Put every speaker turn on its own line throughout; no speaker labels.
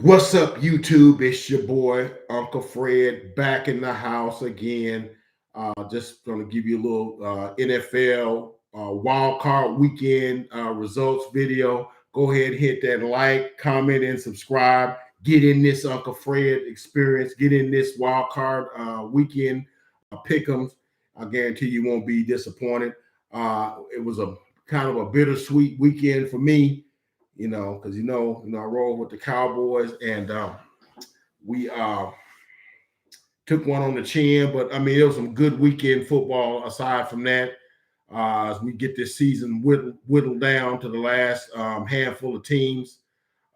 What's up, YouTube? It's your boy, Uncle Fred, back in the house again. Just going to give you a little NFL wild card weekend results video. Go ahead, hit that like, comment, and subscribe. Get in this Uncle Fred experience. Get in this wild card weekend pick'ems. I guarantee you won't be disappointed. It was a kind of a bittersweet weekend for me, because I roll with the Cowboys, and we took one on the chin. But I mean, it was some good weekend football aside from that. As we get this season whittled down to the last handful of teams,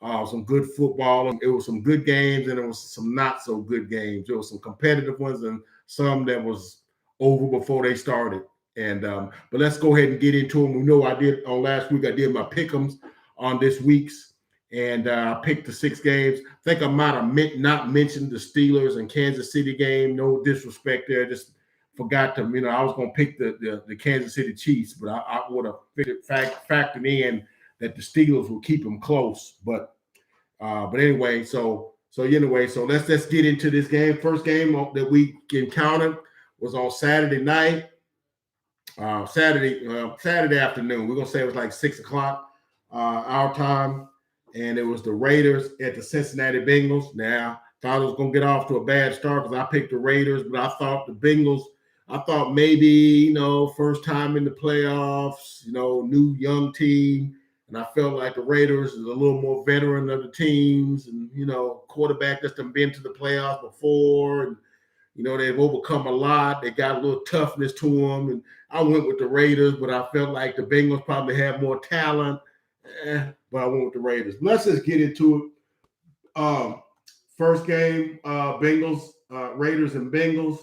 some good football. It was some good games, and it was some not so good games. There was some competitive ones, and some that was over before they started. And but let's go ahead and get into them. We know I did on last week. I did my pick'ems on this week's, and I picked the 6 games. I think I might have not mentioned the Steelers and Kansas City game. No disrespect there. Just forgot to, I was going to pick the Kansas City Chiefs, but I would have factored in that the Steelers will keep them close. But anyway, so let's get into this game. First game that we encountered was on Saturday night. Saturday afternoon. We're gonna say it was like 6 o'clock our time, and it was the Raiders at the Cincinnati Bengals. Now, thought it was gonna get off to a bad start because I picked the Raiders, but I thought the Bengals. I thought maybe first time in the playoffs, new young team, and I felt like the Raiders is a little more veteran of the teams, and quarterback that's been to the playoffs before, and they've overcome a lot. They got a little toughness to them, and I went with the Raiders, but I felt like the Bengals probably have more talent. But I went with the Raiders. Let's just get into it. First game, Raiders and Bengals.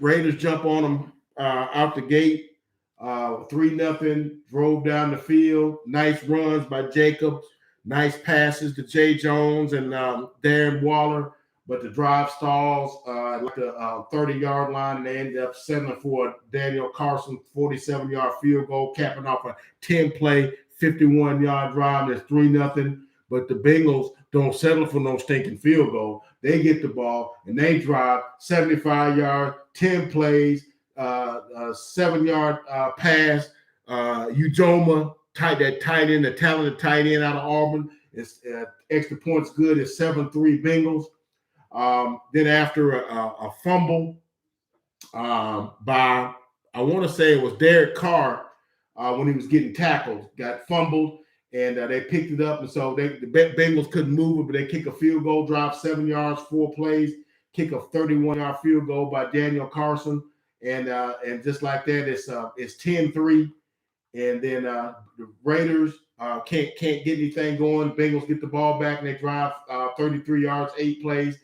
Raiders jump on them out the gate. 3-0, drove down the field. Nice runs by Jacobs. Nice passes to Jay Jones and Darren Waller. But the drive stalls like the 30-yard line, and they ended up settling for Daniel Carson 47-yard field goal, capping off a 10-play, 51-yard drive. That's 3-0. But the Bengals don't settle for no stinking field goal. They get the ball, and they drive 75 yards, 10 plays, 7-yard pass. Ujoma, that tight end, the talented tight end out of Auburn, is extra points good. It's 7-3 Bengals. Then after a fumble by, I want to say it was Derek Carr when he was getting tackled, got fumbled, and they picked it up. And so the Bengals couldn't move it, but they kick a field goal, drive 7 yards, 4 plays, kick a 31-yard field goal by Daniel Carson. And just like that, it's 10-3. And then the Raiders can't get anything going. Bengals get the ball back, and they drive 33 yards, 8 plays.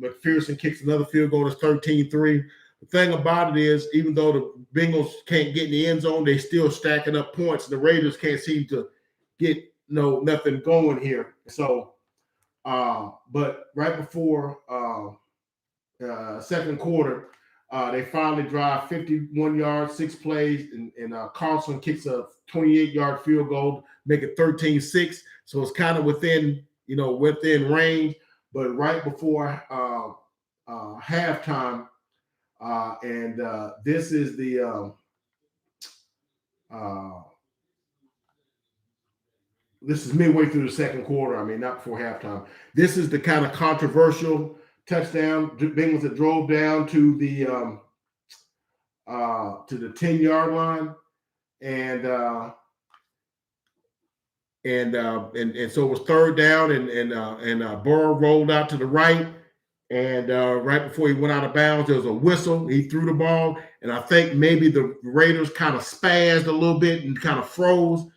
McPherson kicks another field goal. It's 13-3. The thing about it is, even though the Bengals can't get in the end zone, they still stacking up points. The Raiders can't seem to get nothing going here. So, but right before second quarter, they finally drive 51 yards, 6 plays, and Carlson kicks a 28-yard field goal, make it 13-6. So it's kind of within range. But right before halftime, and this is this is midway through the second quarter. I mean, not before halftime. This is the kind of controversial touchdown. Bengals that drove down to the 10-yard line, and so it was third down, and Burrow rolled out to the right, and right before he went out of bounds, there was a whistle. He threw the ball, and I think maybe the Raiders kind of spazzed a little bit and kind of froze,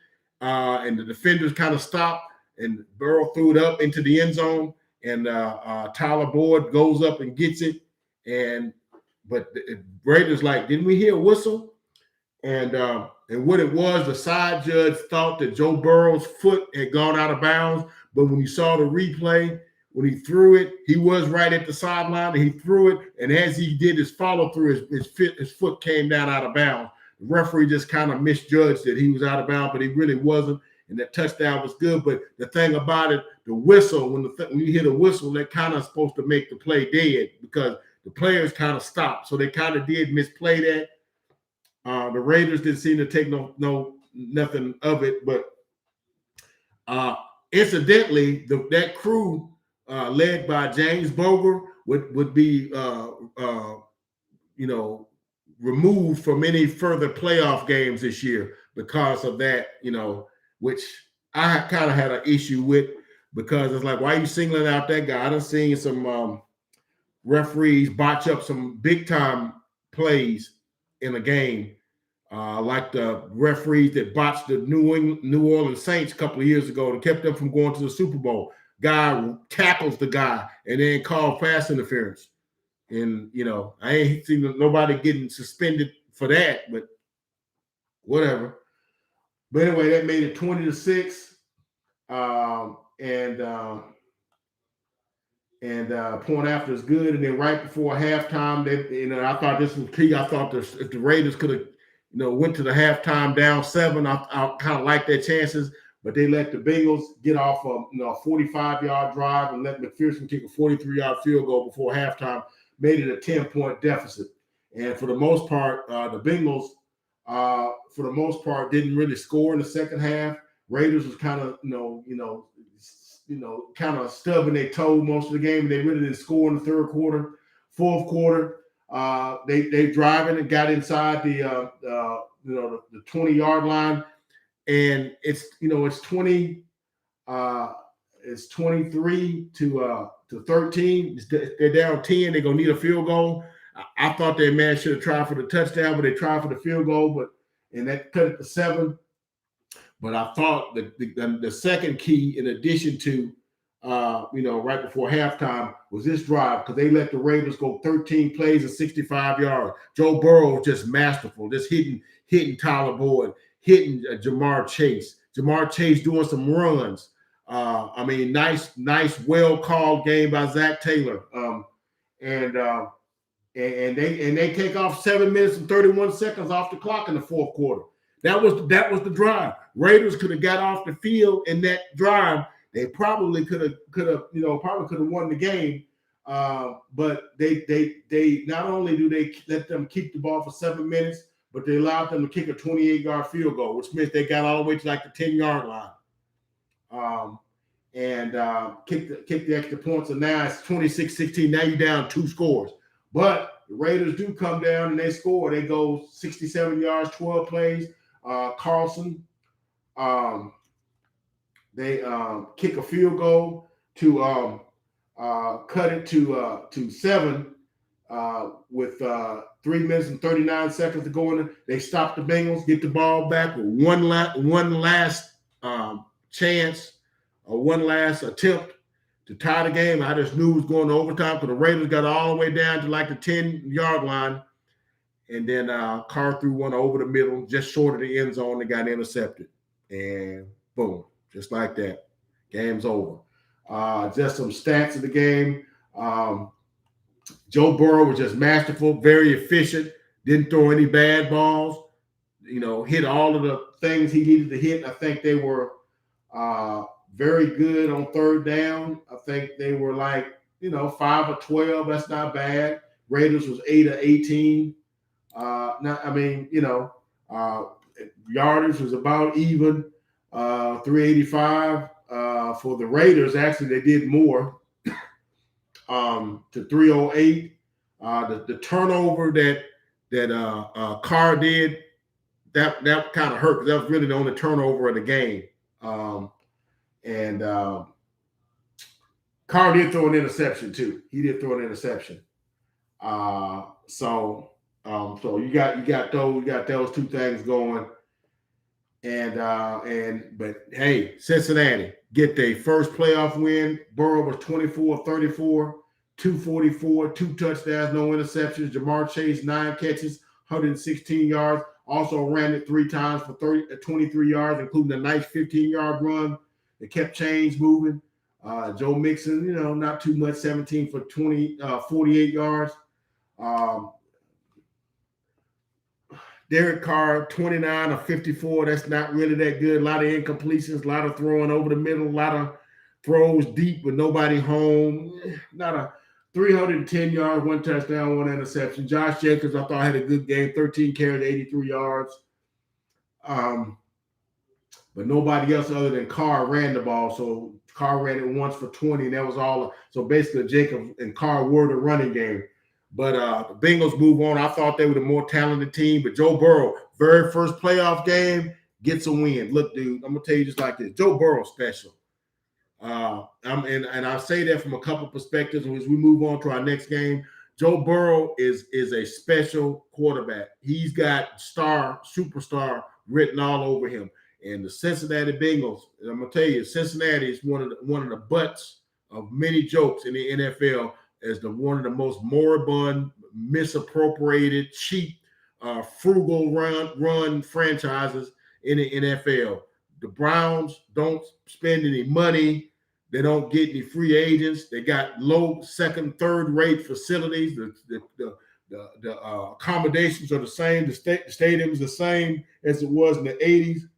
and the defenders kind of stopped, and Burrow threw it up into the end zone, and Tyler Boyd goes up and gets it, but the Raiders like, didn't we hear a whistle? And what it was, the side judge thought that Joe Burrow's foot had gone out of bounds. But when you saw the replay, when he threw it, he was right at the sideline, and he threw it. And as he did his follow through, his foot came down out of bounds. The referee just kind of misjudged that he was out of bounds, but he really wasn't. and that touchdown was good. But the thing about it, the whistle, when you hear the whistle, that kind of supposed to make the play dead because the players kind of stopped. So they kind of did misplay that. The Raiders didn't seem to take nothing of it, but incidentally, that crew led by James Boger would be removed from any further playoff games this year because of that, which I kind of had an issue with because it's like, why are you singling out that guy? I done seen some referees botch up some big time plays in a game, like the referees that botched the New Orleans Saints a couple of years ago and kept them from going to the Super Bowl. Guy tackles the guy and then called pass interference. And, I ain't seen nobody getting suspended for that, but whatever. But anyway, that made it 20-6. Point after is good. And then right before halftime, I thought this was key. I thought if the Raiders could have, went to the halftime down 7, I kind of like their chances. But they let the Bengals get off a 45-yard drive and let McPherson kick a 43-yard field goal before halftime, made it a 10-point deficit. And for the most part, the Bengals, for the most part, didn't really score in the second half. Raiders was kind of, kind of stubbing their toe most of the game. They really didn't score in the third quarter. Fourth quarter, they driving and got inside the 20-yard line. And it's 23 to 13. They're down 10. They're gonna need a field goal. I thought their man should have tried for the touchdown, but they tried for the field goal, and that cut it to 7. But I thought the second key, in addition to right before halftime, was this drive because they let the Raiders go 13 plays and 65 yards. Joe Burrow was just masterful, just hitting Tyler Boyd, hitting Jamar Chase. Jamar Chase doing some runs. Nice, well-called game by Zach Taylor. And they take off 7 minutes and 31 seconds off the clock in the fourth quarter. That was the drive. Raiders could have got off the field in that drive. They probably could have won the game. But they not only do they let them keep the ball for 7 minutes, but they allowed them to kick a 28-yard field goal, which meant they got all the way to like the 10-yard line. Kick the extra points, and now it's 26-16. Now you're down 2 scores. But the Raiders do come down and they score. They go 67 yards, 12 plays. Carlson, they kick a field goal to cut it to 7 with 3 minutes and 39 seconds to go in. They stop the Bengals, get the ball back with one last chance, or one last attempt to tie the game. I just knew it was going to overtime because the Raiders got all the way down to like the 10-yard line. And then Carr threw one over the middle, just short of the end zone, and got intercepted. And boom, just like that, game's over. Just some stats of the game. Joe Burrow was just masterful, very efficient, didn't throw any bad balls, hit all of the things he needed to hit. I think they were very good on third down. I think they were like, 5 of 12. That's not bad. Raiders was 8 of 18. Yardage was about even, 385. For the Raiders, actually, they did more, to 308. The turnover that Carr did, that kind of hurt because that was really the only turnover of the game. Carr did throw an interception too. He did throw an interception. So you got those 2 things going. But hey, Cincinnati get their first playoff win. Burrow was 24-34, 244, 2 touchdowns, no interceptions. Jamar Chase 9 catches, 116 yards. Also ran it 3 times for 23 yards, including a nice 15-yard run. They kept chains moving. Joe Mixon, not too much, 17 for 48 yards. Derek Carr, 29 of 54. That's not really that good. A lot of incompletions, a lot of throwing over the middle, a lot of throws deep with nobody home. Not a 310 yards, 1 touchdown, 1 interception. Josh Jacobs, I thought had a good game, 13 carries, 83 yards. But nobody else other than Carr ran the ball. So Carr ran it once for 20, and that was all. So basically, Jacobs and Carr were the running game. But the Bengals move on. I thought they were the more talented team. But Joe Burrow, very first playoff game, gets a win. Look, dude, I'm going to tell you just like this. Joe Burrow's special. And I say that from a couple perspectives. As we move on to our next game, Joe Burrow is a special quarterback. He's got superstar written all over him. And the Cincinnati Bengals, and I'm gonna tell you, Cincinnati is one of the butts of many jokes in the NFL as one of the most moribund, misappropriated, cheap, frugal run franchises in the NFL. The Browns don't spend any money. They don't get any free agents. They got low second, third rate facilities. The accommodations are the same. The stadium is the same as it was in the 80s.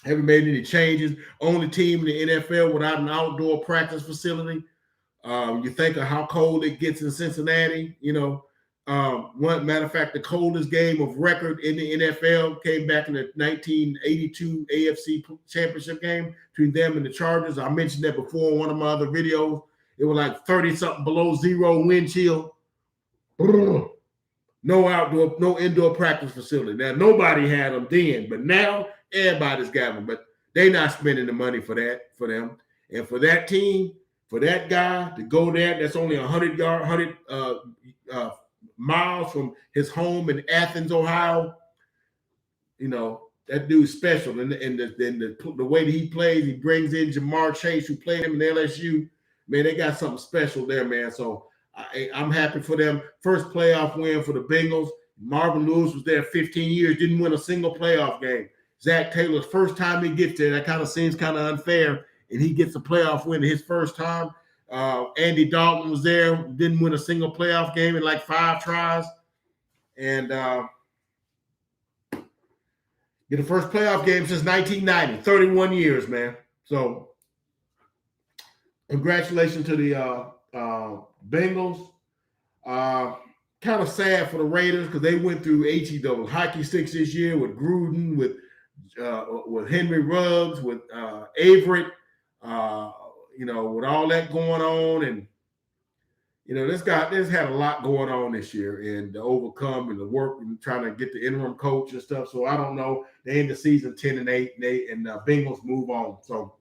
Haven't made any changes. Only team in the NFL without an outdoor practice facility. You think of how cold it gets in Cincinnati. One matter of fact, the coldest game of record in the NFL came back in the 1982 AFC Championship game between them and the Chargers. I mentioned that before in one of my other videos. It was like 30-something below zero wind chill. No indoor practice facility. Now, nobody had them then, but now everybody's got them. But they're not spending the money for them. And for that team, for that guy to go there, that's only 100 miles from his home in Athens, Ohio. That dude's special. And the way that he plays, he brings in Jamar Chase, who played him in LSU. Man, they got something special there, man. So I'm happy for them. First playoff win for the Bengals. Marvin Lewis was there 15 years, didn't win a single playoff game. Zach Taylor's first time he gets there, that kind of seems kind of unfair, and he gets a playoff win his first time. Andy Dalton was there, didn't win a single playoff game in like 5 tries. And get the first playoff game since 1990, 31 years, man. So congratulations to the Bengals. Kind of sad for the Raiders because they went through HE hockey sticks this year with Gruden, with Henry Ruggs, with Averett, with all that going on. And, this had a lot going on this year and to overcome and to work and trying to get the interim coach and stuff. So I don't know. They end the season 10-8 and Bengals move on. So,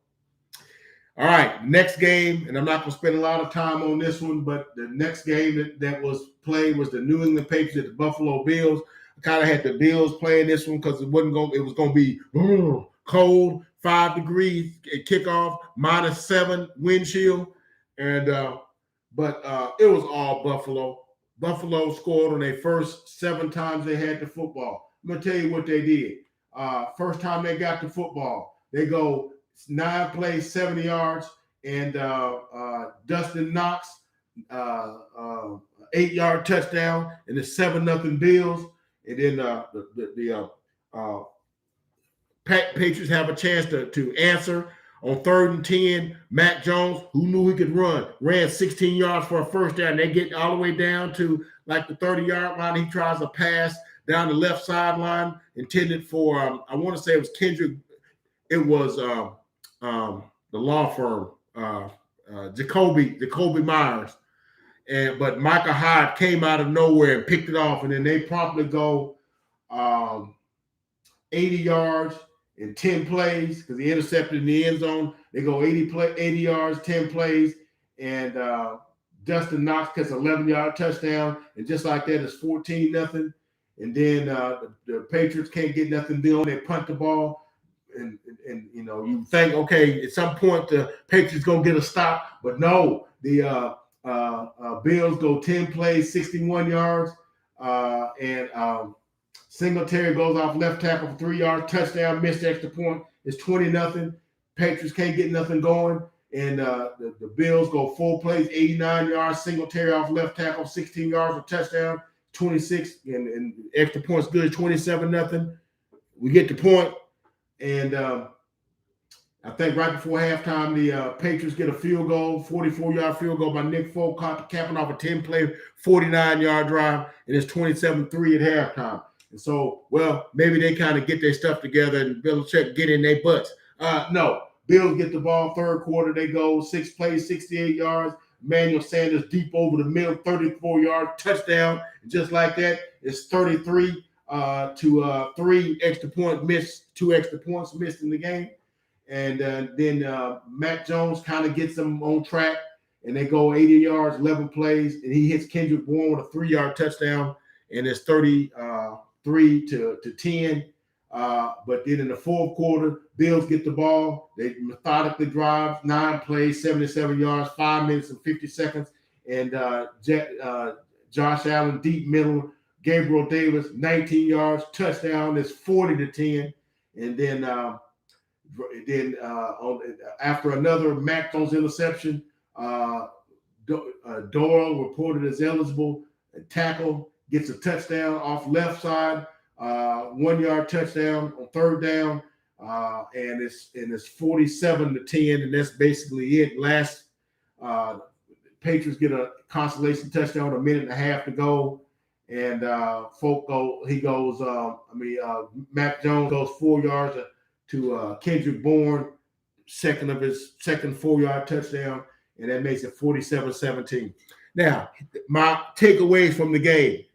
all right, next game, and I'm not going to spend a lot of time on this one, but the next game that was played was the New England Patriots at the Buffalo Bills. I kind of had the Bills playing this one because it was going to be cold, 5 degrees at kickoff, -7 wind chill, but it was all Buffalo. Buffalo scored on their first 7 times they had the football. I'm going to tell you what they did. First time they got the football, they go 9 plays, 70 yards, and Dustin Knox, 8-yard touchdown, and it's 7-0 Bills. And then the Patriots have a chance to answer on 3rd and 10. Mac Jones, who knew he could run, ran 16 yards for a first down. They get all the way down to like the 30-yard line. He tries a pass down the left sideline intended for, I want to say it was Kendrick. It was the law firm, Jacoby Myers. But Micah Hyde came out of nowhere and picked it off, and then they promptly go 80 yards in 10 plays because he intercepted in the end zone. They go 80 yards, 10 plays, and Dustin Knox gets an 11-yard touchdown, and just like that, it's 14-0. And then the Patriots can't get nothing done. They punt the ball, and you think, okay, at some point the Patriots gonna get a stop, but no, the Bills go 10 plays, 61 yards, and Singletary goes off left tackle for 3 yards, touchdown, missed extra point. It's 20-0. Patriots can't get nothing going, and the Bills go 4 plays, 89 yards, Singletary off left tackle, 16 yards, a touchdown. 26, and extra points good, 27-0. We get the point, and I think right before halftime, the Patriots get a field goal, 44-yard field goal by Nick Folk, capping off a 10-play, 49-yard drive, and it's 27-3 at halftime. And so, well, maybe they kind of get their stuff together and Belichick get in their butts. No, Bills get the ball third quarter. They go 6 plays, 68 yards. Emmanuel Sanders deep over the middle, 34 yards, touchdown. Just like that, it's 33 to 3 extra point missed, 2 extra points missed in the game. And then Matt Jones kind of gets them on track, and they go 80 yards, 11 plays, and he hits Kendrick Bourne with a 3-yard touchdown, and it's 33 to 10. But then in the fourth quarter, Bills get the ball. They methodically drive 9 plays, 77 yards, 5 minutes and 50 seconds. And Josh Allen, deep middle. Gabriel Davis, 19 yards, touchdown. It's 40 to 10. And then after another Mac Jones interception, Doyle reported as eligible. Tackle gets a touchdown off left side. 1-yard touchdown on third down, and it's 47 to 10, and that's basically it. Last Patriots get a consolation touchdown, 1.5 minutes to go, and Mac Jones goes 4 yards to Kendrick Bourne, second 4-yard touchdown, and that makes it 47-17. Now, my takeaways from the game.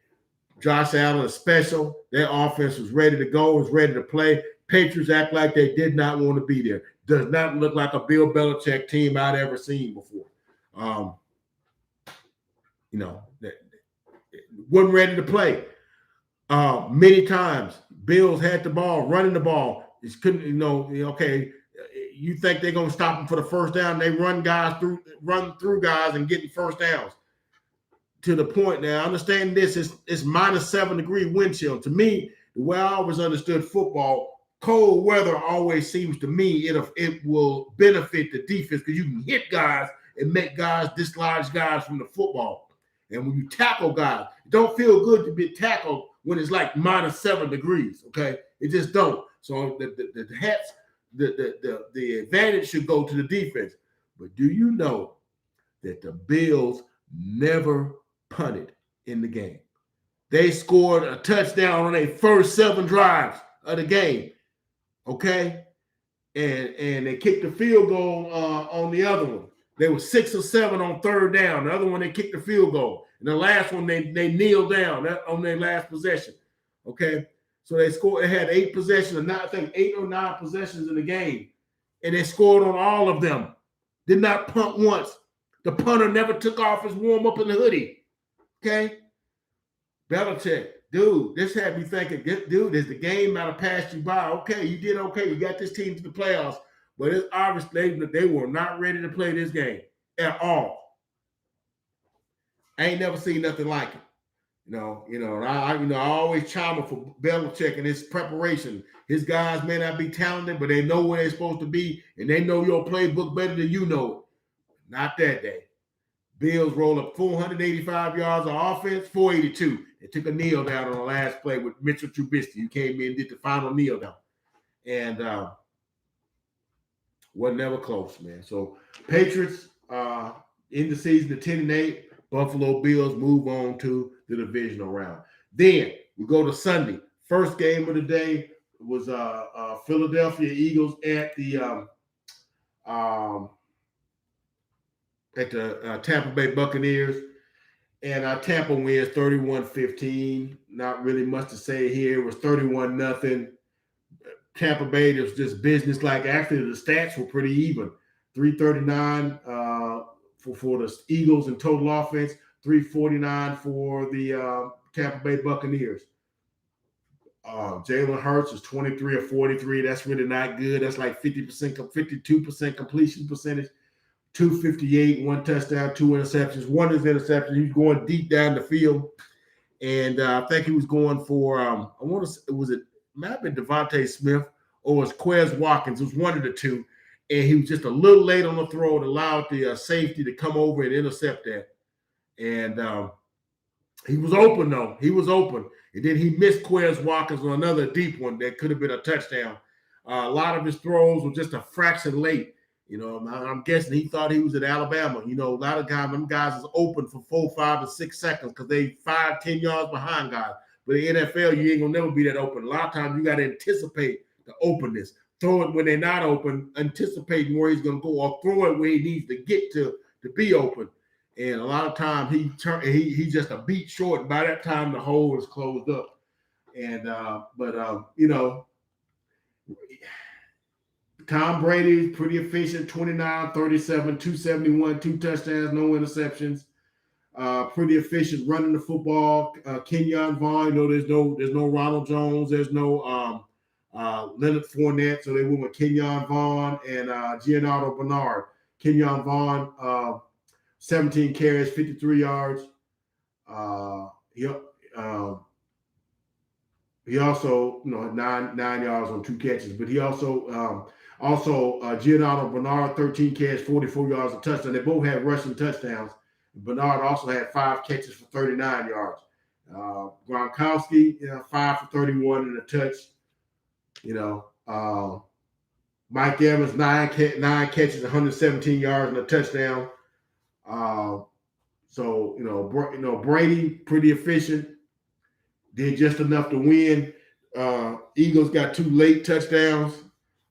Josh Allen is special. Their offense was ready to go, was ready to play. Patriots act like they did not want to be there. Does not look like a Bill Belichick team I'd ever seen before. Wasn't ready to play. Many times, Bills had the ball, running the ball. Just couldn't, okay, you think they're going to stop them for the first down. They run through guys and getting first downs. To the point now, I understand this is -7-degree wind chill. To me, the way I always understood football, cold weather always seems to me it will benefit the defense because you can hit guys and make guys dislodge guys from the football. And when you tackle guys, it don't feel good to be tackled when it's like -7 degrees. Okay, it just don't. So the advantage should go to the defense. But do you know that the Bills never punted in the game? They scored a touchdown on their first 7 drives of the game, okay? And they kicked the field goal on the other one. They were 6 or 7 on third down. The other one, they kicked the field goal. And the last one, they kneeled down on their last possession, okay? So they scored. They had 8 possessions, I think 8 or 9 possessions in the game, and they scored on all of them. Did not punt once. The punter never took off his warm-up in the hoodie. Okay? Belichick, dude, this had me thinking, dude, is the game might have passed you by. Okay, you did okay. You got this team to the playoffs. But it's obvious they were not ready to play this game at all. I ain't never seen nothing like it. I always chime for Belichick and his preparation. His guys may not be talented, but they know where they're supposed to be, and they know your playbook better than you know it. Not that day. Bills roll up 485 yards of offense, 482. They took a kneel down on the last play with Mitchell Trubisky, who came in and did the final kneel down. And wasn't never close, man. So Patriots in the season at 10-8. Buffalo Bills move on to the divisional round. Then we go to Sunday. First game of the day was Philadelphia Eagles at the Tampa Bay Buccaneers, and Tampa wins 31-15. Not really much to say here. It was 31-0. Tampa Bay, it was just business-like. Actually, the stats were pretty even. 339 for the Eagles in total offense, 349 for the Tampa Bay Buccaneers. Jalen Hurts is 23 of 43. That's really not good. That's like 52% completion percentage. 258, 1 touchdown, 2 interceptions. One is interception. He's going deep down the field. And I think he was going for, it might have been Devontae Smith or it was Quez Watkins. It was one of the two. And he was just a little late on the throw. It allowed the safety to come over and intercept that. And He was open, though. He was open. And then he missed Quez Watkins on another deep one that could have been a touchdown. A lot of his throws were just a fraction late. I'm guessing he thought he was at Alabama. A lot of guys, them guys is open for 4, 5, and 6 seconds because they 5, 10 yards behind guys. But in the NFL, you ain't gonna never be that open. A lot of times you got to anticipate the openness. Throw it when they're not open, anticipating where he's gonna go, or throw it where he needs to get to be open. And a lot of times he's just a beat short. And by that time, the hole is closed up. And Tom Brady's pretty efficient, 29, 37, 271, 2 touchdowns, no interceptions. Pretty efficient running the football. Kenyon Vaughn, there's no Ronald Jones, there's no Leonard Fournette, so they went with Kenyon Vaughn and Giancarlo Bernard. Kenyon Vaughn, 17 carries, 53 yards. He also, had 9 yards on 2 catches, but he also Giancarlo Bernard, 13 carries, 44 yards, a touchdown. They both had rushing touchdowns. Bernard also had 5 catches for 39 yards. Gronkowski, 5 for 31 and a touch. Mike Evans, 9 catches, 117 yards and a touchdown. Brady, pretty efficient, did just enough to win. Eagles got 2 late touchdowns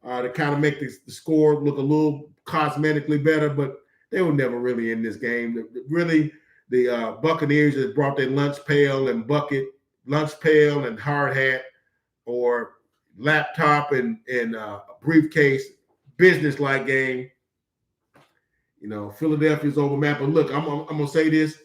to kind of make the score look a little cosmetically better, but they were never really in this game. Really, the Buccaneers just brought their lunch pail and hard hat or laptop and briefcase, business-like game. Philadelphia's overmapped. But look, I'm going to say this.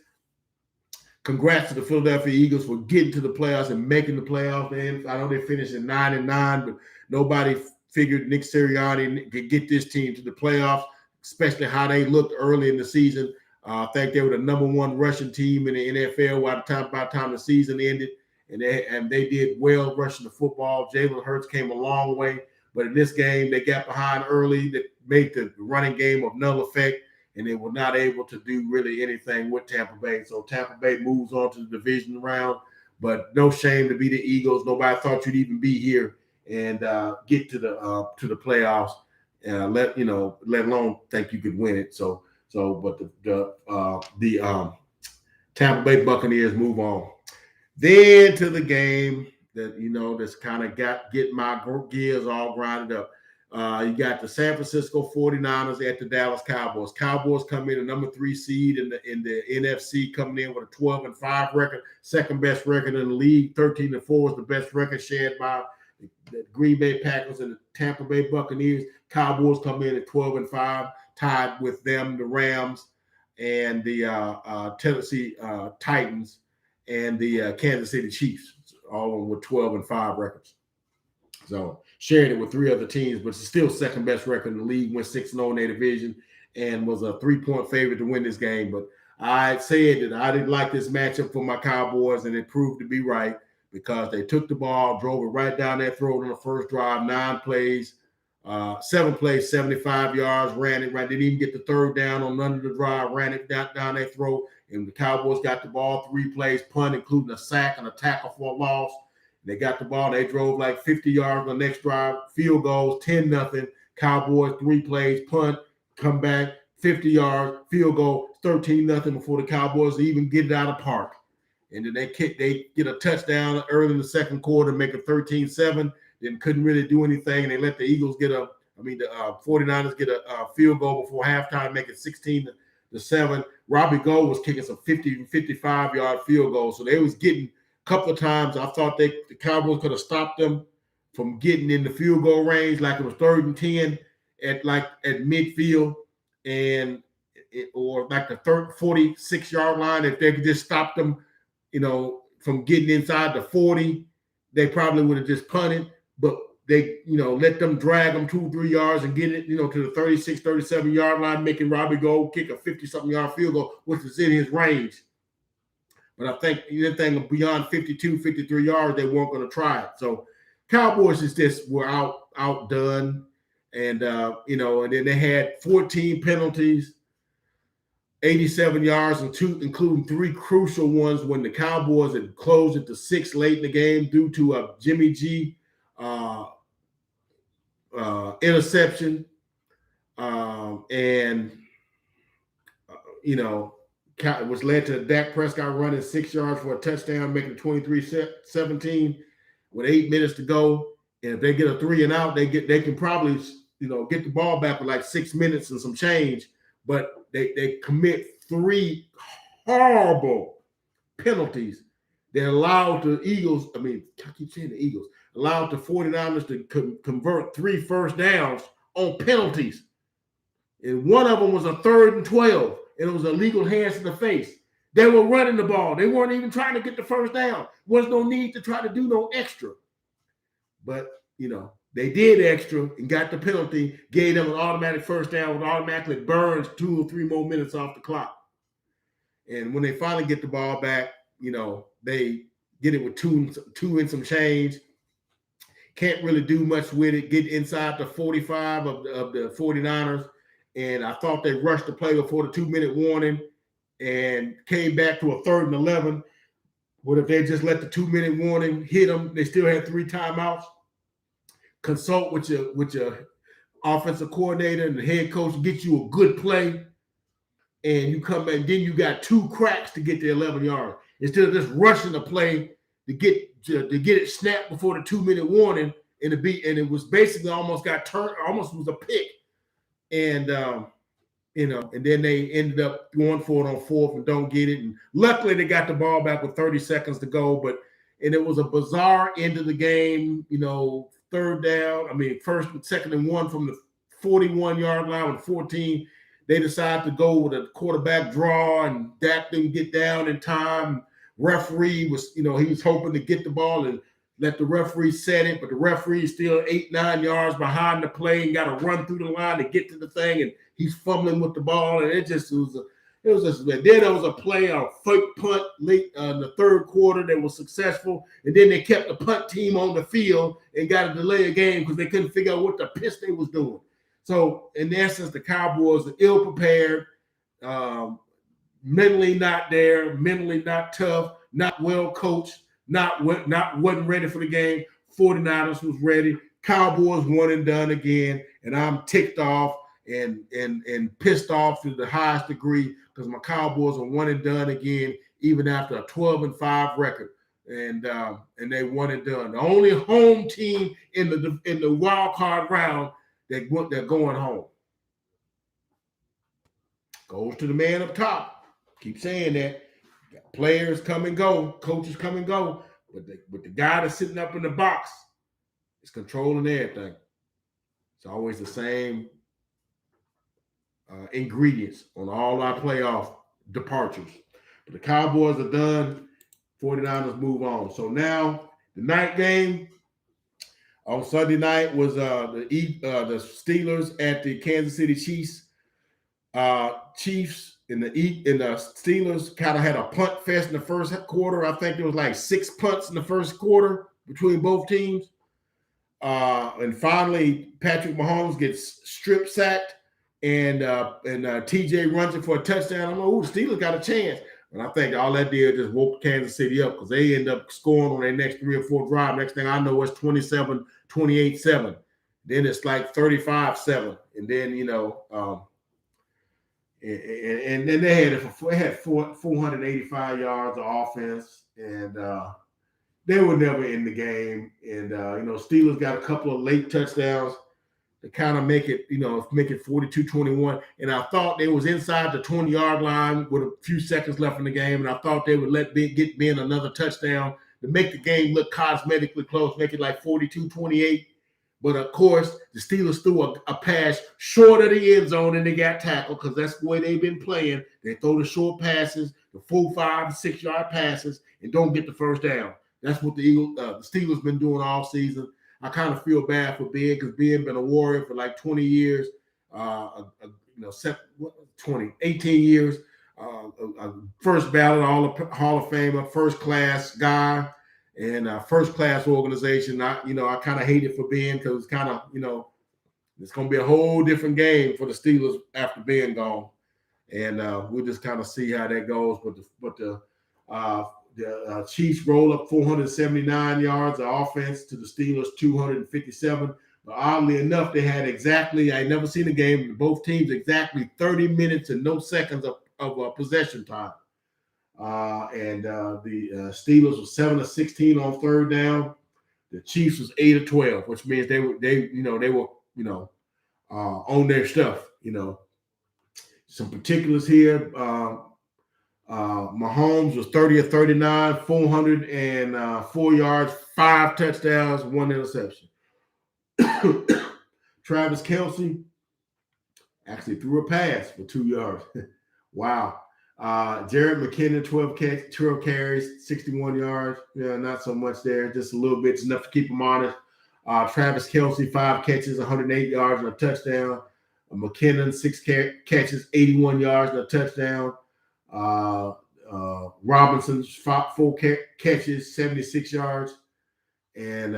Congrats to the Philadelphia Eagles for getting to the playoffs and making the playoffs. Man, I know they finished at 9-9, but nobody figured Nick Sirianni could get this team to the playoffs, especially how they looked early in the season. I think they were the number 1 rushing team in the NFL by the time the season ended, and they did well rushing the football. Jalen Hurts came a long way, but in this game they got behind early. That made the running game of null effect, and they were not able to do really anything with Tampa Bay. So Tampa Bay moves on to the division round, but no shame to be the Eagles. Nobody thought you'd even be here and get to the playoffs. Let alone think you could win it. But the Tampa Bay Buccaneers move on. Then to the game that that's kind of get my gears all grinded up. You got the San Francisco 49ers at the Dallas Cowboys. Cowboys come in a number 3 seed in the NFC, coming in with a 12-5 record, second best record in the league. 13-4 is the best record shared by the Green Bay Packers and the Tampa Bay Buccaneers. Cowboys come in at 12-5, tied with them, the Rams, and the Tennessee Titans, and the Kansas City Chiefs, all with 12-5 records. So shared it with 3 other teams, but it's still second best record in the league. Went 6-0 in their division and was a 3-point favorite to win this game. But I said that I didn't like this matchup for my Cowboys, and it proved to be right because they took the ball, drove it right down their throat on the first drive, 7 plays, 75 yards, ran it right. Didn't even get the third down on none of the drive, ran it down their throat. And the Cowboys got the ball, 3 plays, punt, including a sack and a tackle for a loss. They got the ball. They drove like 50 yards on the next drive, field goals, 10-0. Cowboys, 3 plays, punt, come back, 50 yards, field goal, 13-0 before the Cowboys even get it out of park. And then they get a touchdown early in the second quarter, make it 13-7. Then couldn't really do anything. And they let the Eagles the 49ers get a field goal before halftime, make it 16-7. Robbie Gould was kicking some 50 and 55-yard field goals. So they was getting a couple of times. I thought the Cowboys could have stopped them from getting in the field goal range, like it was 3rd and 10 at midfield, or like the 46-yard line. If they could just stop them, from getting inside the 40, they probably would have just punted. But they, let them drag them 2-3 yards and get it, to the 36, 37-yard line, making Robbie Gould kick a 50-something yard field goal, which was in his range. But I think anything beyond 52, 53 yards, they weren't going to try it. So Cowboys were outdone. And, and then they had 14 penalties. 87 yards and two, including 3 crucial ones when the Cowboys had closed it to 6 late in the game due to a Jimmy G interception. Which led to Dak Prescott running 6 yards for a touchdown, making it 23-17 with 8 minutes to go. And if they get a 3 and out, they can probably get the ball back with like 6 minutes and some change. But they commit 3 horrible penalties that allowed the Eagles. I keep saying the Eagles allowed the 49ers to convert 3 first downs on penalties. And one of them was a 3rd and 12, and it was illegal hands to the face. They were running the ball. They weren't even trying to get the first down. There was no need to try to do no extra. But, they did extra and got the penalty, gave them an automatic first down, which automatically burns 2 or 3 more minutes off the clock. And when they finally get the ball back, they get it with two and some change. Can't really do much with it. Get inside the 45 of the 49ers. And I thought they rushed the play before the 2-minute warning and came back to a 3rd and 11. But if they just let the 2-minute warning hit them, they still had 3 timeouts. Consult with your offensive coordinator and the head coach, get you a good play, and you come back. And then you got 2 cracks to get the 11 yards instead of just rushing the play to get it snapped before the 2-minute warning. And it was basically almost got turned, almost was a pick. And and then they ended up going for it on 4th and don't get it. And luckily they got the ball back with 30 seconds to go. And it was a bizarre end of the game. 3rd down. 1st, 2nd and 1 from the 41-yard line with 14. They decided to go with a quarterback draw, and Dak didn't get down in time. Referee was, he was hoping to get the ball and let the referee set it, but the referee is still 8-9 yards behind the play and got to run through the line to get to the thing, and he's fumbling with the ball, and it was just then there was a play, a fake punt late in the 3rd quarter that was successful, and then they kept the punt team on the field and got to delay a game because they couldn't figure out what the piss they was doing. So in essence, the Cowboys are ill prepared, mentally not there, mentally not tough, not well coached, wasn't ready for the game. 49ers was ready. Cowboys 1 and done again, and I'm ticked off and pissed off to the highest degree because my Cowboys are 1 and done again, even after a 12-5 record, and they 1 and done. The only home team in the wild card round they're going home. Goes to the man up top. Keep saying that. Players come and go, coaches come and go, but the guy that's sitting up in the box is controlling everything. It's always the same ingredients on all our playoff departures. But the Cowboys are done. 49ers move on. So now the night game on Sunday night was the Steelers at the Kansas City Chiefs. Chiefs and the Steelers kind of had a punt fest in the first quarter. I think there was like 6 punts in the first quarter between both teams. And finally, Patrick Mahomes gets strip sacked, and TJ runs it for a touchdown. I'm like, the Steelers got a chance. And I think all that did just woke Kansas City up because they end up scoring on their next 3 or 4 drive. Next thing I know, it's 28-7. Then it's like 35-7. And then, and then they had 485 yards of offense, and they were never in the game. And Steelers got a couple of late touchdowns to kind of make it 42-21. And I thought they was inside the 20-yard line with a few seconds left in the game, and I thought they would get Ben another touchdown to make the game look cosmetically close, make it like 42-28. But, of course, the Steelers threw a pass short of the end zone, and they got tackled because that's the way they've been playing. They throw the short passes, the 4, 5, and 6-yard passes, and don't get the first down. That's what the Steelers been doing all season. I kind of feel bad for Ben because Ben been a Warrior for like 20 years, 18 years, first ballot Hall of Famer, first class guy. And first-class organization. I kind of hate it for Ben because it's kind of, it's going to be a whole different game for the Steelers after Ben gone. and we'll just kind of see how that goes. But the Chiefs roll up 479 yards of offense to the Steelers 257. But oddly enough, they had exactly, I never seen a game, both teams exactly 30 minutes and no seconds of possession time. And the Steelers were 7 of 16 on third down. The Chiefs was 8 of 12, which means they were on their stuff. Some particulars here. Mahomes was 30 of 39, 404 yards, 5 touchdowns, 1 interception. Travis Kelce actually threw a pass for 2 yards. Wow. Jared McKinnon, 12 carries, 61 yards. Yeah, not so much there. Just a little bit. It's enough to keep him honest. Travis Kelce, 5 catches, 108 yards and a touchdown. McKinnon, 6 catches, 81 yards and a touchdown. Robinson, 4 catches, 76 yards. And,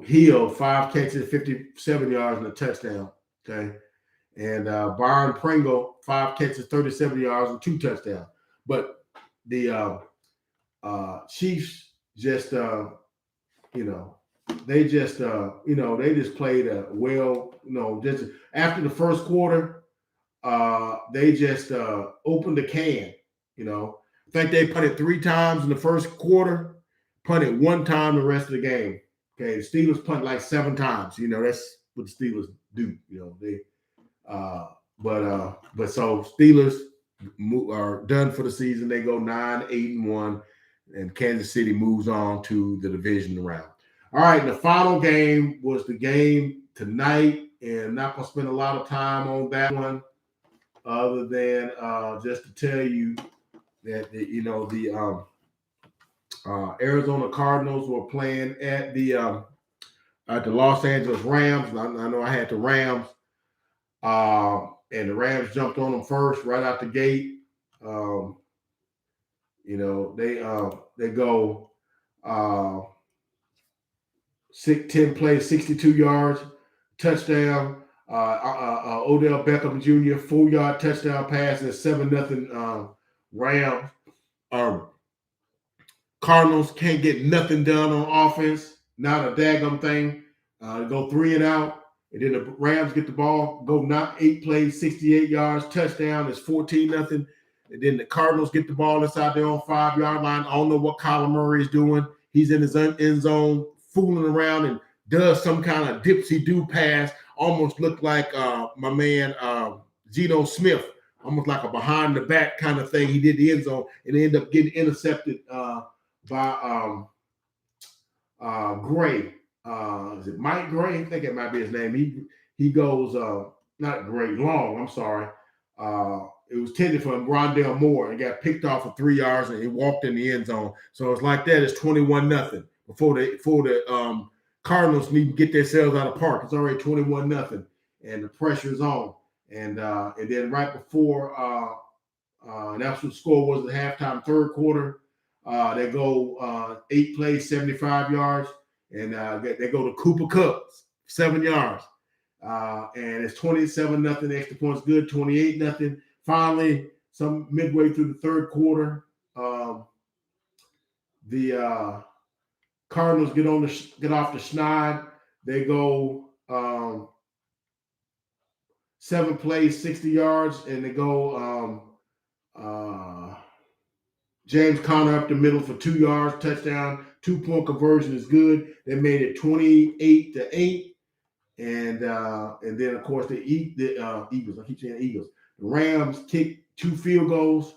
Hill, 5 catches, 57 yards and a touchdown. Okay. And Byron Pringle, 5 catches, 37 yards and 2 touchdowns. But the Chiefs just, they just played just after the first quarter, they just opened the can. I think they punted 3 times in the first quarter, punted 1 time the rest of the game. Okay, the Steelers punt like 7 times. That's what the Steelers do. But so Steelers are done for the season. They go 9-8-1, and Kansas City moves on to the division round. All right, the final game was the game tonight, and I'm not going to spend a lot of time on that one other than just to tell you that, the Arizona Cardinals were playing at the Los Angeles Rams. I know I had the Rams, and the Rams jumped on them first right out the gate. They go 10 plays, 62 yards, touchdown. Odell Beckham Jr. 4-yard touchdown pass and 7-0 Rams. Cardinals can't get nothing done on offense, not a daggum thing. Go 3 and out, and then the Rams get the ball, go 8 plays, 68 yards, touchdown. It's 14-0. And then the Cardinals get the ball inside their own 5-yard line. I don't know what Kyler Murray is doing. He's in his end zone, fooling around, and does some kind of dipsy-do pass. Almost looked like my man Geno Smith, almost like a behind-the-back kind of thing. He did the end zone, and ended up getting intercepted by Gray. Is it Mike Gray? I think it might be his name. He goes not Gray, Long. I'm sorry. It was tended for Rondale Moore and got picked off for 3 yards, and he walked in the end zone. So it's like that. It's 21-0 before the Cardinals need to get themselves out of park. It's already 21-0, and the pressure is on. And then right before and that's what the score was at halftime, third quarter. They go 8 plays, 75 yards, and they go to Cooper Kupp, 7 yards. And it's 27-0, extra points good, 28-0. Finally, some midway through the third quarter, the Cardinals get off the schneid. They go 7 plays, 60 yards, and they go James Conner up the middle for 2 yards, touchdown. 2-point conversion is good. They made it 28-8, and then of course the Eagles. I keep saying Eagles. The Rams kick 2 field goals,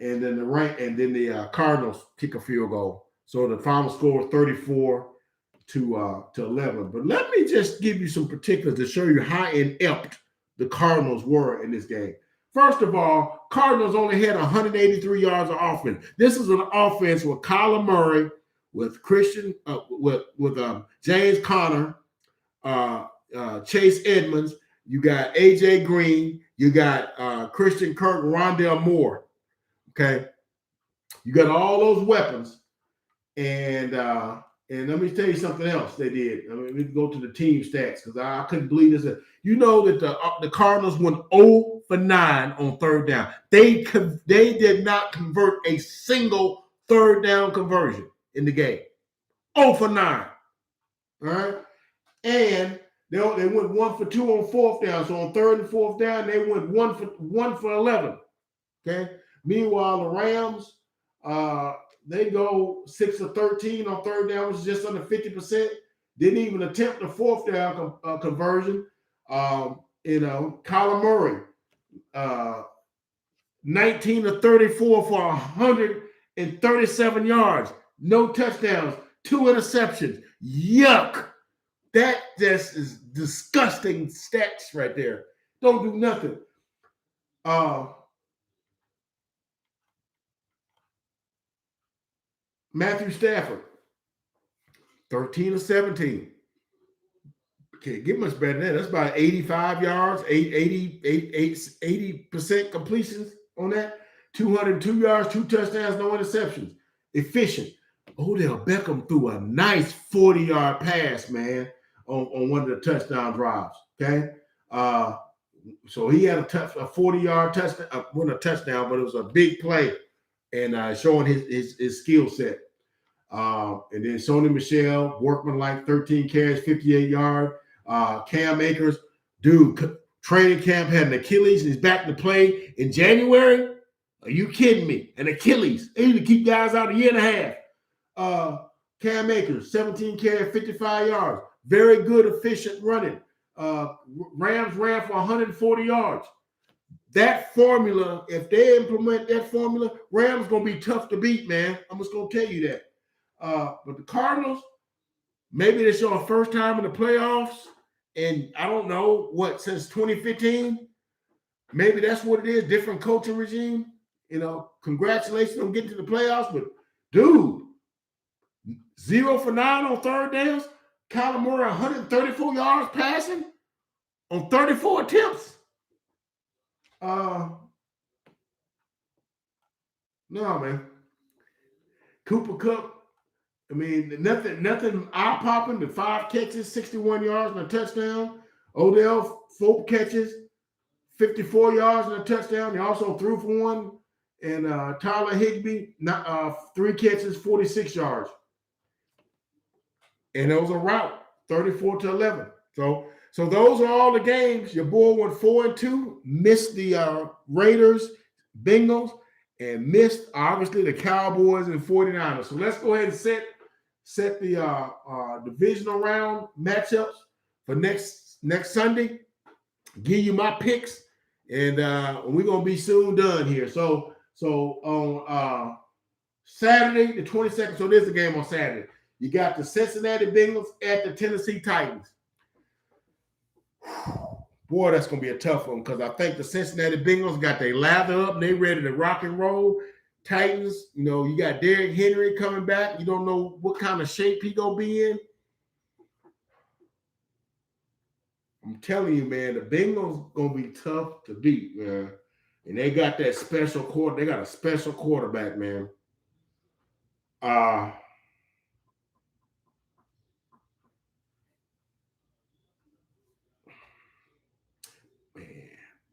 and then the Cardinals kick a field goal. So the final score was 34-11. But let me just give you some particulars to show you how inept the Cardinals were in this game. First of all, Cardinals only had 183 yards of offense. This is an offense with Kyler Murray, with James Conner, Chase Edmonds. You got AJ Green. You got Christian Kirk, Rondale Moore. Okay, you got all those weapons, and And let me tell you something else they did. I mean, we can go to the team stats because I couldn't believe this. You know that the Cardinals went 0 for 9 on third down. They did not convert a single third down conversion in the game. 0 for 9. All right. And they went 1 for 2 on fourth down. So on third and fourth down, they went 1 for 11. Okay. Meanwhile, the Rams, they go 6 of 13 on third down, which is just under 50%. Didn't even attempt the fourth down conversion. Kyler Murray, 19 of 34 for 137 yards, no touchdowns, 2 interceptions. Yuck. That just is disgusting stats right there. Don't do nothing. Matthew Stafford, 13 of 17. Can't get much better than that. That's about 85 yards, 80% completions on that. 202 yards, 2 touchdowns, no interceptions. Efficient. Odell Beckham threw a nice 40-yard pass, man, on one of the touchdown drives. Okay. So he had a 40-yard touchdown, wasn't a touchdown, but it was a big play and showing his skill set. And then Sony Michel, workman-like, 13 carries, 58 yards. Cam Akers, dude, training camp had an Achilles and he's back to play in January. Are you kidding me? An Achilles. They need to keep guys out a year and a half. Cam Akers, 17 carries, 55 yards. Very good, efficient running. Rams ran for 140 yards. That formula, if they implement that formula, Rams going to be tough to beat, man. I'm just going to tell you that. But the Cardinals, maybe this is your first time in the playoffs, and I don't know since 2015. Maybe that's what it is. Different coaching regime. Congratulations on getting to the playoffs. But dude, 0 for 9 on third downs. Kyler Murray 134 yards passing on 34 attempts. No, man. Cooper Kupp. I mean, nothing eye-popping. The 5 catches, 61 yards and a touchdown. Odell, 4 catches, 54 yards and a touchdown. He also threw for 1. And Tyler Higbee, 3 catches, 46 yards. And it was a rout, 34-11. So those are all the games. Your boy went 4-2, missed the Raiders, Bengals, and missed, obviously, the Cowboys and 49ers. So let's go ahead and set the divisional round matchups for next Sunday. Give you my picks, and we're going to be soon done here. So on Saturday, the 22nd, so there's a game on Saturday. You got the Cincinnati Bengals at the Tennessee Titans. Boy, that's going to be a tough one because I think the Cincinnati Bengals got their lather up and they ready to rock and roll. Titans, you got Derrick Henry coming back. You don't know what kind of shape he going to be in. I'm telling you, man, the Bengals going to be tough to beat, man. And they got that special quarter. They got a special quarterback, man.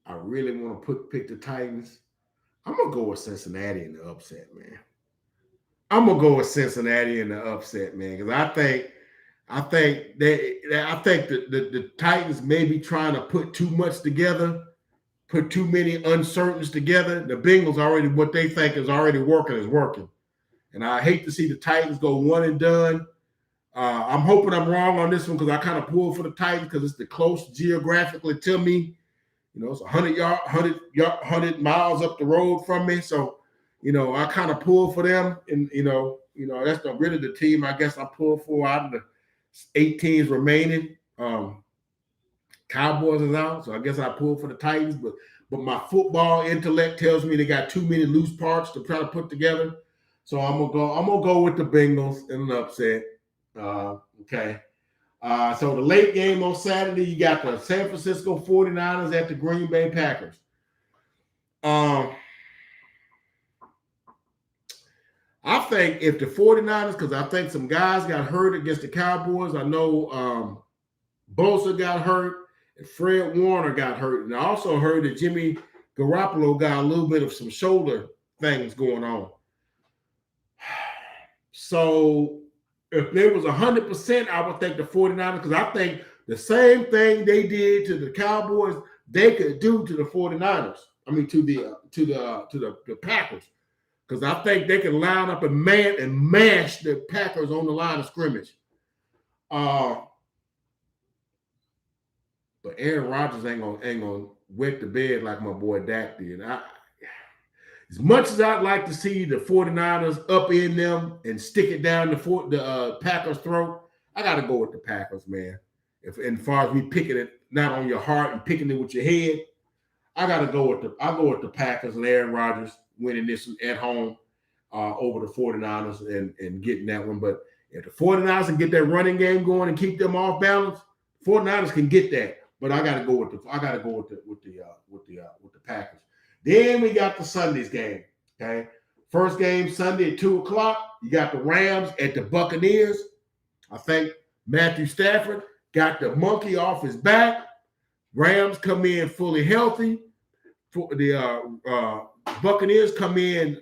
I really want to pick the Titans. I'm going to go with Cincinnati in the upset, man. I'm going to go with Cincinnati in the upset, man, because I think the Titans may be trying to put too much together, put too many uncertainties together. The Bengals already, what they think is already working is working. And I hate to see the Titans go one and done. I'm hoping I'm wrong on this one because I kind of pulled for the Titans because it's the close geographically to me. It's 100 miles up the road from me. So, I kind of pull for them. And, that's really the team I guess I pull for out of the 8 teams remaining. Cowboys is out. So I guess I pull for the Titans. But my football intellect tells me they got too many loose parts to try to put together. So I'm gonna go with the Bengals in an upset. Okay. So the late game on Saturday, you got the San Francisco 49ers at the Green Bay Packers. I think if the 49ers, because I think some guys got hurt against the Cowboys. I know Bosa got hurt and Fred Warner got hurt. And I also heard that Jimmy Garoppolo got a little bit of some shoulder things going on. So if there was 100%, I would think the 49ers, because I think the same thing they did to the Cowboys, they could do to the 49ers. I mean, to the Packers. Because I think they can line up and mash the Packers on the line of scrimmage. But Aaron Rodgers ain't gonna wet the bed like my boy Dak did. As much as I'd like to see the 49ers up in them and stick it down the Packers' throat, I got to go with the Packers, man. And as far as we picking it not on your heart and picking it with your head, I go with the Packers and Aaron Rodgers winning this at home over the 49ers and getting that one. But if the 49ers can get that running game going and keep them off balance, 49ers can get that. But I got to go with the Packers. Then we got the Sunday's game. Okay, first game Sunday at 2:00. You got the Rams at the Buccaneers. I think Matthew Stafford got the monkey off his back. Rams come in fully healthy. The Buccaneers come in,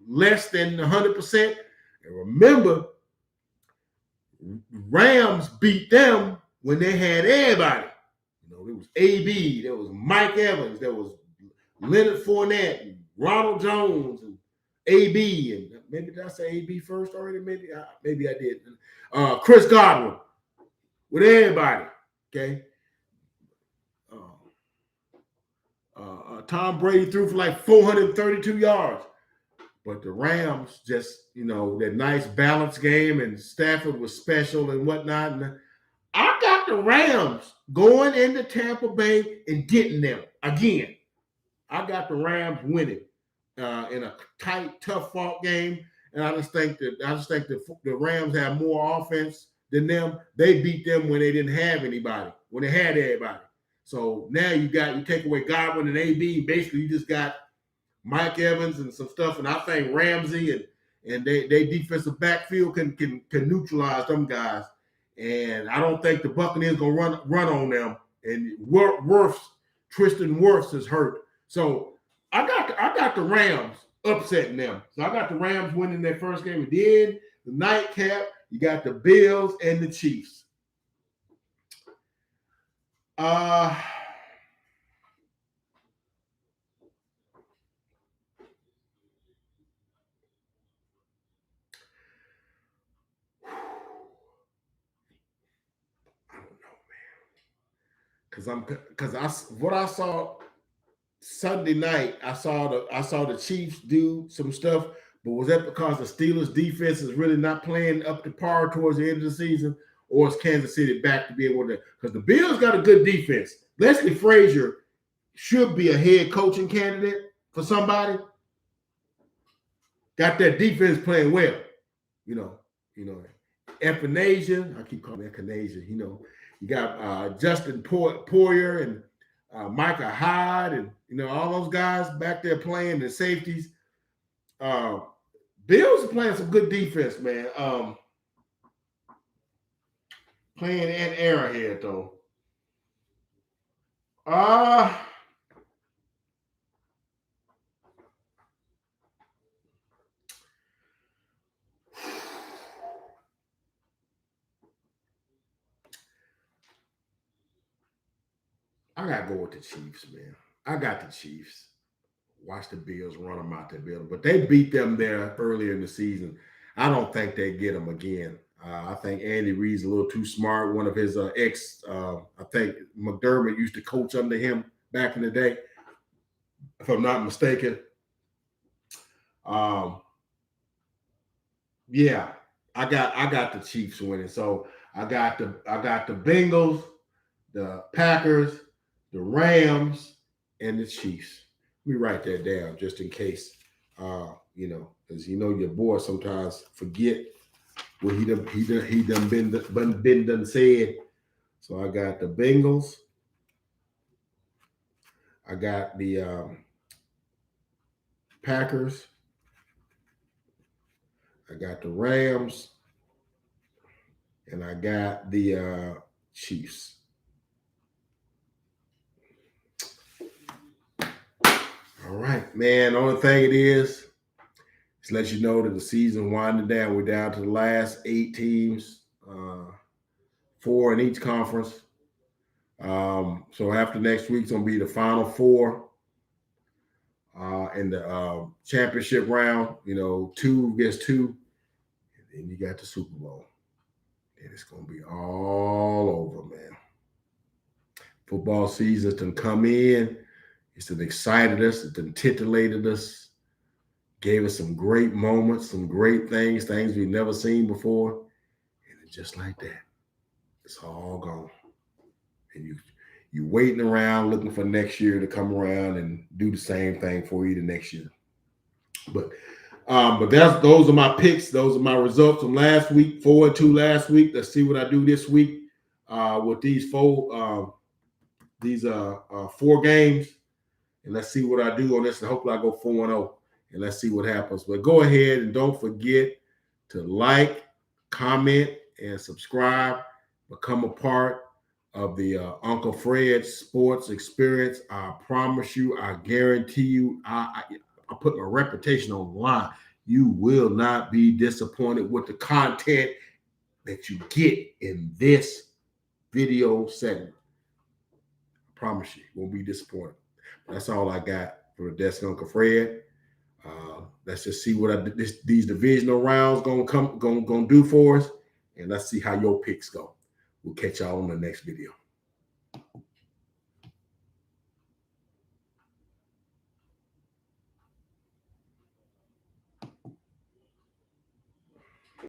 less than 100%. And remember, Rams beat them when they had everybody. There was AB, there was Mike Evans, there was Leonard Fournette, and Ronald Jones, and AB, and maybe did I say AB first already? Maybe I did. Chris Godwin, with everybody. Okay. Tom Brady threw for like 432 yards. But the Rams just, that nice balanced game, and Stafford was special and whatnot. And I got the Rams going into Tampa Bay and getting them again. I got the Rams winning in a tight, tough-fought game, and I just think the Rams have more offense than them. They beat them when they didn't have anybody, when they had everybody. So now you take away Godwin and AB. Basically, you just got Mike Evans and some stuff, and I think Ramsey and they defensive backfield can neutralize them guys. And I don't think the Buccaneers gonna run on them. And Tristan Wirfs is hurt. So I got the Rams upsetting them. So I got the Rams winning their first game. And then the nightcap, you got the Bills and the Chiefs. I don't know, man. Because what I saw Sunday night, I saw the Chiefs do some stuff, but was that because the Steelers defense is really not playing up to par towards the end of the season, or is Kansas City back to be able to? Because the Bills got a good defense. Leslie Frazier should be a head coaching candidate for somebody. Got that defense playing well, Epinasia, I keep calling Epinasia, you got Justin Poyer and Micah Hyde and all those guys back there playing the safeties. Bills are playing some good defense, man. Playing in Arrowhead though. I gotta go with the Chiefs, man. I got the Chiefs. Watch the Bills run them out the building, but they beat them there earlier in the season. I don't think they get them again. I think Andy Reid's a little too smart. One of his I think McDermott used to coach under him back in the day, if I'm not mistaken. Yeah, I got the Chiefs winning. So I got the Bengals, the Packers, the Rams, and the Chiefs. Let me write that down just in case, because your boy sometimes forget what he done said. So I got the Bengals. I got the Packers. I got the Rams, and I got the Chiefs. All right, man. The only thing it is let you know that the season winding down. We're down to the last 8 teams, 4 in each conference. So after next week's gonna be the final 4 in the championship round. 2 against 2, and then you got the Super Bowl. And it's gonna be all over, man. Football season done come in. It's done excited us. It done titillated us. Gave us some great moments, some great things we've never seen before. And it's just like that. It's all gone. And you waiting around looking for next year to come around and do the same thing for you the next year. But those are my picks. Those are my results from last week, 4-2 last week. Let's see what I do this week with these 4 games. And let's see what I do on this. And hopefully I go 4-0. And let's see what happens. But go ahead and don't forget to like, comment, and subscribe. Become a part of the Uncle Fred Sports Experience. I promise you, I guarantee you, I put my reputation on the line. You will not be disappointed with the content that you get in this video segment. I promise you won't be disappointed. That's all I got for the desk, Uncle Fred. Let's just see what these divisional rounds gonna do for us, and let's see how your picks go. We'll catch y'all on the next video.